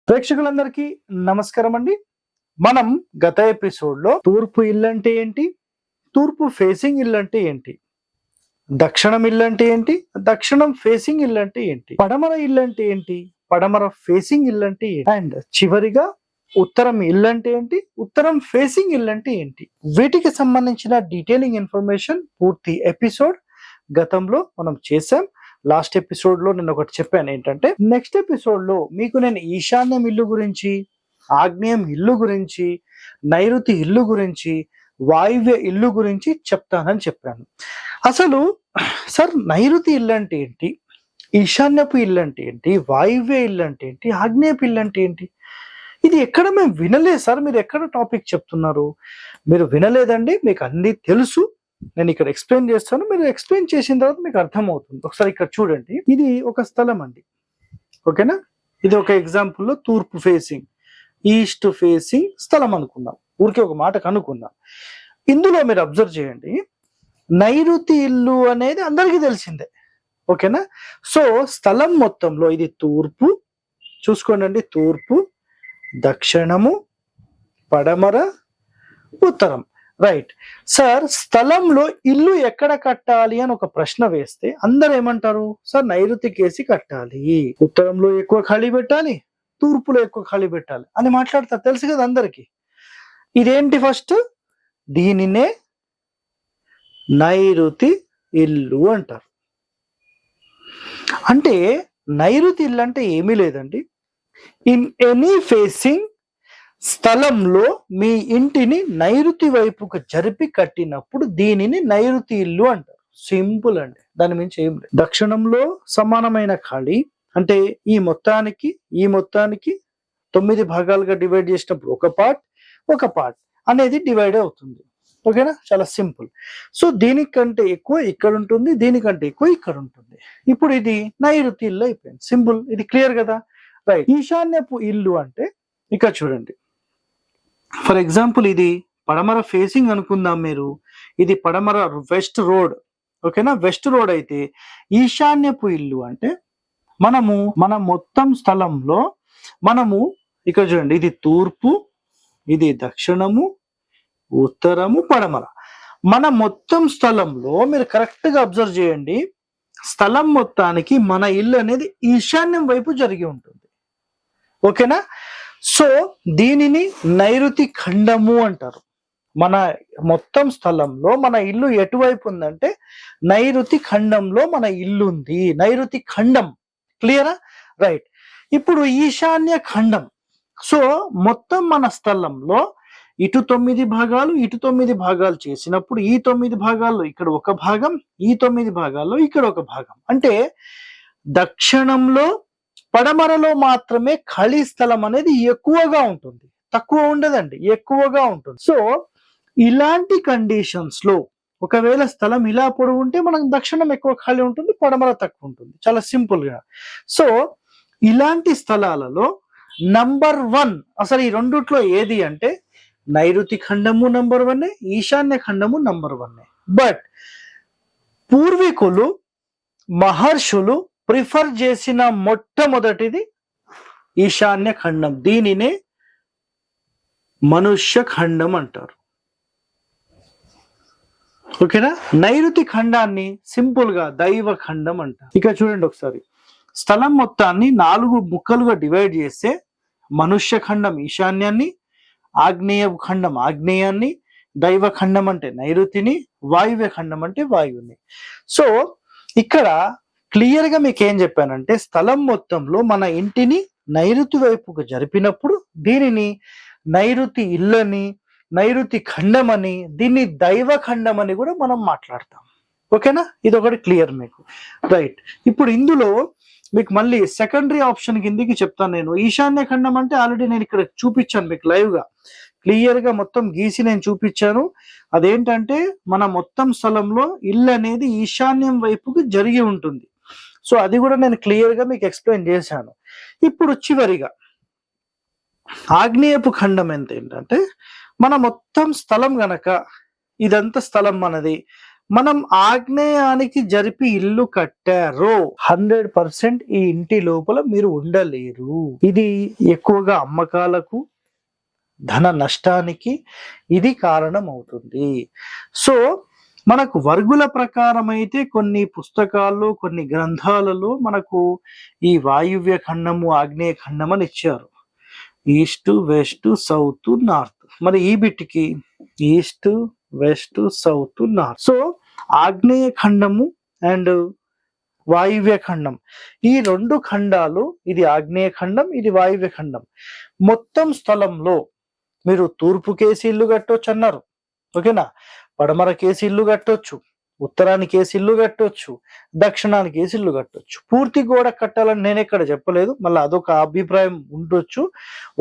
ప్రేక్షకులందరికీ నమస్కారం అండి. మనం గత ఎపిసోడ్‌లో తూర్పు ఇల్లంటే ఏంటి? తూర్పు ఫేసింగ్ ఇల్లంటే ఏంటి? దక్షిణం ఇల్లంటే ఏంటి? దక్షిణం ఫేసింగ్ ఇల్లంటే ఏంటి? పడమర ఇల్లంటే ఏంటి? పడమర ఫేసింగ్ ఇల్లంటే ఏంటి? అండ్ చివరిగా ఉత్తరం ఇల్లంటే ఏంటి? ఉత్తరం ఫేసింగ్ ఇల్లంటే ఏంటి? వీటికి సంబంధించిన డీటెయిలింగ్ ఇన్ఫర్మేషన్ పూర్తి ఎపిసోడ్ గతంలో మనం చేసాం. లాస్ట్ ఎపిసోడ్ లో నేను ఒకటి చెప్పాను ఏంటంటే, నెక్స్ట్ ఎపిసోడ్ లో మీకు నేను ఈశాన్యం ఇల్లు గురించి, ఆగ్నేయం ఇల్లు గురించి, నైరుతి ఇల్లు గురించి, వాయువ్య ఇల్లు గురించి చెప్తానని చెప్పాను. అసలు సార్ నైరుతి ఇల్లు అంటే ఏంటి, ఈశాన్యపు ఇల్లు అంటే ఏంటి, వాయువ్య ఇల్లు అంటే ఏంటి, ఆగ్నేయపు ఇల్లు అంటే ఏంటి? ఇది ఎక్కడ మేము వినలేదు సార్, మీరు ఎక్కడ టాపిక్ చెప్తున్నారు? మీరు వినలేదండి, మీకు అన్ని తెలుసు. నేను ఇక్కడ ఎక్స్ప్లెయిన్ చేస్తాను, మీరు ఎక్స్ప్లెయిన్ చేసిన తర్వాత మీకు అర్థమవుతుంది. ఒకసారి ఇక్కడ చూడండి, ఇది ఒక స్థలం అండి, ఓకేనా? ఇది ఒక ఎగ్జాంపుల్ లో తూర్పు ఫేసింగ్, ఈస్ట్ ఫేసింగ్ స్థలం అనుకుందాం, ఊరికే ఒక మాట కనుక్కుందాం. ఇందులో మీరు అబ్జర్వ్ చేయండి, నైరుతి ఇల్లు అనేది అందరికీ తెలిసిందే, ఓకేనా? సో స్థలం మొత్తంలో ఇది తూర్పు, చూసుకోండి, తూర్పు, దక్షిణము, పడమర, ఉత్తరం. రైట్ సార్, స్థలంలో ఇల్లు ఎక్కడ కట్టాలి అని ఒక ప్రశ్న వేస్తే అందరు ఏమంటారు? సార్ నైరుతి కేసి కట్టాలి, ఉత్తరంలో ఎక్కువ ఖాళీ పెట్టాలి, తూర్పులో ఎక్కువ ఖాళీ పెట్టాలి అని మాట్లాడతారు, తెలుసు కదా అందరికి. ఇదేంటి? ఫస్ట్ దీనినే నైరుతి ఇల్లు అంటారు. అంటే నైరుతి ఇల్లు అంటే ఏమీ లేదండి, ఇన్ ఎనీ ఫేసింగ్ స్థలంలో మీ ఇంటిని నైరుతి వైపుకు జరిపి కట్టినప్పుడు దీనిని నైరుతి ఇల్లు అంటారు. సింపుల్ అండి, దాని మించి ఏం లేదు. దక్షిణంలో సమానమైన ఖాళీ అంటే ఈ మొత్తానికి 9 భాగాలుగా డివైడ్ చేసినప్పుడు ఒక పార్ట్ అనేది డివైడ్ అవుతుంది, ఓకేనా? చాలా సింపుల్. సో దీనికంటే ఎక్కువ ఇక్కడ ఉంటుంది, దీనికంటే ఎక్కువ ఇక్కడ ఉంటుంది. ఇప్పుడు ఇది నైరుతి ఇల్లు అయిపోయింది, సింపుల్. ఇది క్లియర్ కదా? రైట్. ఈశాన్యపు ఇల్లు అంటే ఇక్కడ చూడండి, ఫర్ ఎగ్జాంపుల్ ఇది పడమర ఫేసింగ్ అనుకుందాం మీరు, ఇది పడమర వెస్ట్ రోడ్, ఓకేనా? వెస్ట్ రోడ్ అయితే ఈశాన్యపు ఇల్లు అంటే మన మొత్తం స్థలంలో మనము ఇక్కడ చూడండి, ఇది తూర్పు, ఇది దక్షిణము, ఉత్తరము, పడమర. మన మొత్తం స్థలంలో మీరు కరెక్ట్ గా అబ్జర్వ్ చేయండి, స్థలం మొత్తానికి మన ఇల్లు అనేది ఈశాన్యం వైపు జరిగి ఉంటుంది, ఓకేనా? సో దీనిని నైరుతి ఖండము అంటారు. మన మొత్తం స్థలంలో మన ఇల్లు ఎటువైపు ఉందంటే నైరుతి ఖండంలో మన ఇల్లు ఉంది, నైరుతి ఖండం. క్లియరా? రైట్. ఇప్పుడు ఈశాన్య ఖండం. సో మొత్తం మన స్థలంలో ఇటు 9 భాగాలు, ఇటు 9 భాగాలు చేసినప్పుడు ఈ 9 భాగాల్లో ఇక్కడ ఒక భాగం, ఈ 9 భాగాల్లో ఇక్కడ ఒక భాగం. అంటే దక్షిణంలో పడమరలో మాత్రమే ఖాళీ స్థలం అనేది ఎక్కువగా ఉంటుంది, తక్కువ ఉండదండి, ఎక్కువగా ఉంటుంది. సో ఇలాంటి కండిషన్స్ లో ఒకవేళ స్థలం ఇలా పొడవు ఉంటే మనకు దక్షిణం ఎక్కువ ఖాళీ ఉంటుంది, పడమర తక్కువ ఉంటుంది, చాలా సింపుల్ గా. సో ఇలాంటి స్థలాలలో నంబర్ 1 అసలు ఈ రెండిట్లో ఏది అంటే నైరుతి ఖండము నంబర్ 1, ఈశాన్య ఖండము నంబర్ 1. బట్ పూర్వీకులు, మహర్షులు ప్రిఫర్ చేసిన మొట్టమొదటిది ఈశాన్య ఖండం, దీనినే మనుష్య ఖండం అంటారు, ఓకేనా? నైరుతి ఖండాన్ని సింపుల్ గా దైవ ఖండం అంటారు. ఇక చూడండి ఒకసారి, స్థలం మొత్తాన్ని 4 ముక్కలుగా డివైడ్ చేస్తే మనుష్య ఖండం ఈశాన్యాన్ని, ఆగ్నేయ ఖండం ఆగ్నేయాన్ని, దైవ ఖండం అంటే నైరుతిని, వాయువ్య ఖండం అంటే వాయువుని. సో ఇక్కడ క్లియర్ గా మీకు ఏం చెప్పానంటే, స్థలం మొత్తంలో మన ఇంటిని నైరుతి వైపుకు జరిపినప్పుడు దీనిని నైరుతి ఇల్లని, నైరుతి ఖండం అని, దీన్ని దైవ ఖండం అని కూడా మనం మాట్లాడతాం, ఓకేనా? ఇది ఒకటి క్లియర్ మీకు. రైట్. ఇప్పుడు ఇందులో మీకు మళ్ళీ సెకండరీ ఆప్షన్ కిందికి చెప్తాను నేను. ఈశాన్య ఖండం అంటే ఆల్రెడీ నేను ఇక్కడ చూపించాను మీకు లైవ్ గా, క్లియర్ గా మొత్తం గీసి నేను చూపించాను. అదేంటంటే మన మొత్తం స్థలంలో ఇల్లు అనేది ఈశాన్యం వైపుకి జరిగి ఉంటుంది. సో అది కూడా నేను క్లియర్ గా మీకు ఎక్స్ప్లెయిన్ చేశాను. ఇప్పుడు చివరిగా ఆగ్నేయపు ఖండం ఏంటంటే మన మొత్తం స్థలం గనక, ఇదంతా స్థలం మనది, మనం ఆగ్నేయానికి జరిపి ఇల్లు కట్టారో 100% ఈ ఇంటి లోపల మీరు ఉండలేరు. ఇది ఎక్కువగా అమ్మకాలకు, ధన నష్టానికి ఇది కారణం అవుతుంది. సో మనకు వర్గుల ప్రకారం అయితే కొన్ని పుస్తకాల్లో, కొన్ని గ్రంథాలలో మనకు ఈ వాయువ్య ఖండము, ఆగ్నేయ ఖండం అని ఇచ్చారు. East, west, south, north. మరి ఈ బిట్కి east, west, south, north. So ఆగ్నేయ ఖండము అండ్ వాయువ్య ఖండం, ఈ రెండు ఖండాలు, ఇది ఆగ్నేయ ఖండం, ఇది వాయువ్య ఖండం. మొత్తం స్థలంలో మీరు తూర్పు కేసి ఇల్లు కట్టొచ్చు అన్నారు, ఓకేనా? పడమర కేసి ఇల్లు కట్టొచ్చు, ఉత్తరానికి వేసి ఇల్లు కట్టొచ్చు, దక్షిణానికి వేసి ఇల్లు కట్టొచ్చు. పూర్తి గోడ కట్టాలని నేను ఎక్కడ చెప్పలేదు, మళ్ళీ అదొక అభిప్రాయం ఉండొచ్చు.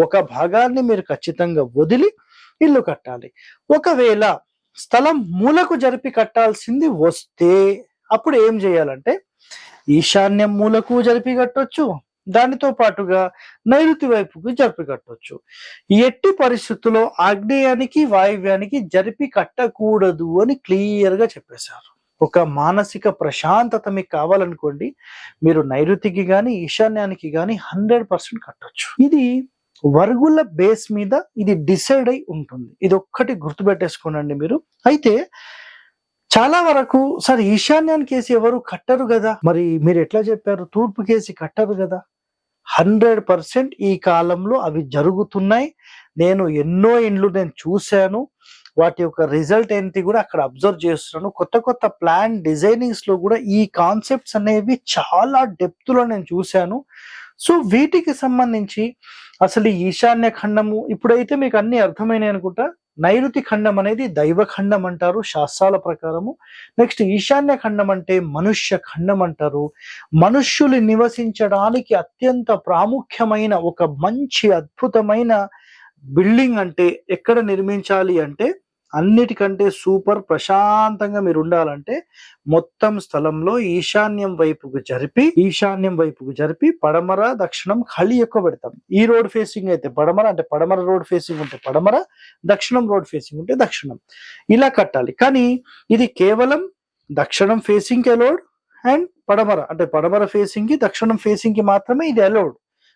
ఒక భాగాన్ని మీరు ఖచ్చితంగా వదిలి ఇల్లు కట్టాలి. ఒకవేళ స్థలం మూలకు జరిపి కట్టాల్సింది వస్తే అప్పుడు ఏం చేయాలంటే ఈశాన్యం మూలకు జరిపి కట్టొచ్చు, దానితో పాటుగా నైరుతి వైపుకి జరిపి కట్టొచ్చు. ఎట్టి పరిస్థితుల్లో ఆగ్నేయానికి, వాయువ్యానికి జరిపి కట్టకూడదు అని క్లియర్ గా చెప్పేశారు. ఒక మానసిక ప్రశాంతత మీకు కావాలనుకోండి, మీరు నైరుతికి గాని, ఈశాన్యానికి గాని 100% కట్టొచ్చు. ఇది వర్గుల బేస్ మీద ఇది డిసైడ్ అయి ఉంటుంది. ఇది ఒక్కటి గుర్తుపెట్టేసుకోనండి మీరు. అయితే చాలా వరకు సార్ ఈశాన్యానికి వేసి ఎవరు కట్టరు కదా, మరి మీరు ఎట్లా చెప్పారు తూర్పు కేసి కట్టరు కదా? 100% ఈ కాలంలో అవి జరుగుతున్నాయి. నేను ఎన్నో ఇండ్లు నేను చూశాను, వాటి యొక్క రిజల్ట్ ఏంటి కూడా అక్కడ అబ్జర్వ్ చేస్తున్నాను. కొత్త కొత్త ప్లాన్ డిజైనింగ్స్ లో కూడా ఈ కాన్సెప్ట్స్ అనేవి చాలా డెప్త్ లో నేను చూశాను. సో వీటికి సంబంధించి అసలు ఈశాన్య ఖండము ఇప్పుడైతే మీకు అన్ని అర్థమైనాయి అనుకుంటా. నైరుతి ఖండం అనేది దైవ ఖండం అంటారు శాస్త్రాల ప్రకారము. నెక్స్ట్ ఈశాన్య ఖండం అంటే మనుష్య ఖండం అంటారు. మనుష్యులు నివసించడానికి అత్యంత ప్రాముఖ్యమైన ఒక మంచి అద్భుతమైన బిల్డింగ్ అంటే ఎక్కడ నిర్మించాలి అంటే, అన్నిటికంటే సూపర్ ప్రశాంతంగా మీరు ఉండాలంటే మొత్తం స్థలంలో ఈశాన్యం వైపుకు జరిపి పడమర, దక్షిణం ఖాళీ ఎక్కువ పెడతాం. ఈ రోడ్ ఫేసింగ్ అయితే పడమర, అంటే పడమర రోడ్ ఫేసింగ్ ఉంటే పడమర, దక్షిణం రోడ్ ఫేసింగ్ ఉంటే దక్షిణం, ఇలా కట్టాలి. కానీ ఇది కేవలం దక్షిణం ఫేసింగ్ కి అలౌడ్ అండ్ పడమర, అంటే పడమర ఫేసింగ్ కి, దక్షిణం ఫేసింగ్ కి మాత్రమే ఇది అలౌడ్,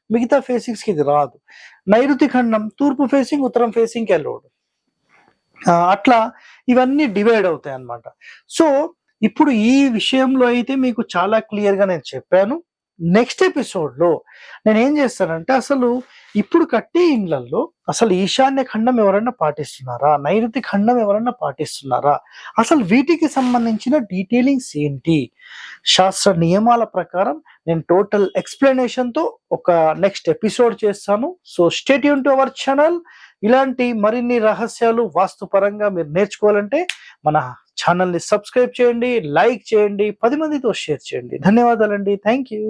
మిగతా ఫేసింగ్స్ కి ఇది రాదు. నైరుతి ఖండం తూర్పు ఫేసింగ్, ఉత్తరం ఫేసింగ్ కి అలౌడ్. అట్లా ఇవన్నీ డివైడ్ అవుతాయి అన్నమాట. సో ఇప్పుడు ఈ విషయంలో అయితే మీకు చాలా క్లియర్ గా నేను చెప్పాను. నెక్స్ట్ ఎపిసోడ్ లో నేను ఏం చేస్తానంటే అసలు ఇప్పుడు కట్టే ఇండ్లలో అసలు ఈశాన్య ఖండం ఎవరైనా పాటిస్తున్నారా, నైరుతి ఖండం ఎవరైనా పాటిస్తున్నారా, అసలు వీటికి సంబంధించిన డీటెయిలింగ్స్ ఏంటి, శాస్త్ర నియమాల ప్రకారం నేను టోటల్ ఎక్స్ప్లెనేషన్ తో ఒక నెక్స్ట్ ఎపిసోడ్ చేస్తాను. So stay tune to our channel. ఇలాంటి మరిన్ని రహస్యాలు వాస్తుపరంగా మీరు నేర్చుకోవాలంటే మన ఛానల్ ని సబ్స్క్రైబ్ చేయండి, లైక్ చేయండి, 10 మందితో షేర్ చేయండి. ధన్యవాదాలండి. Thank you.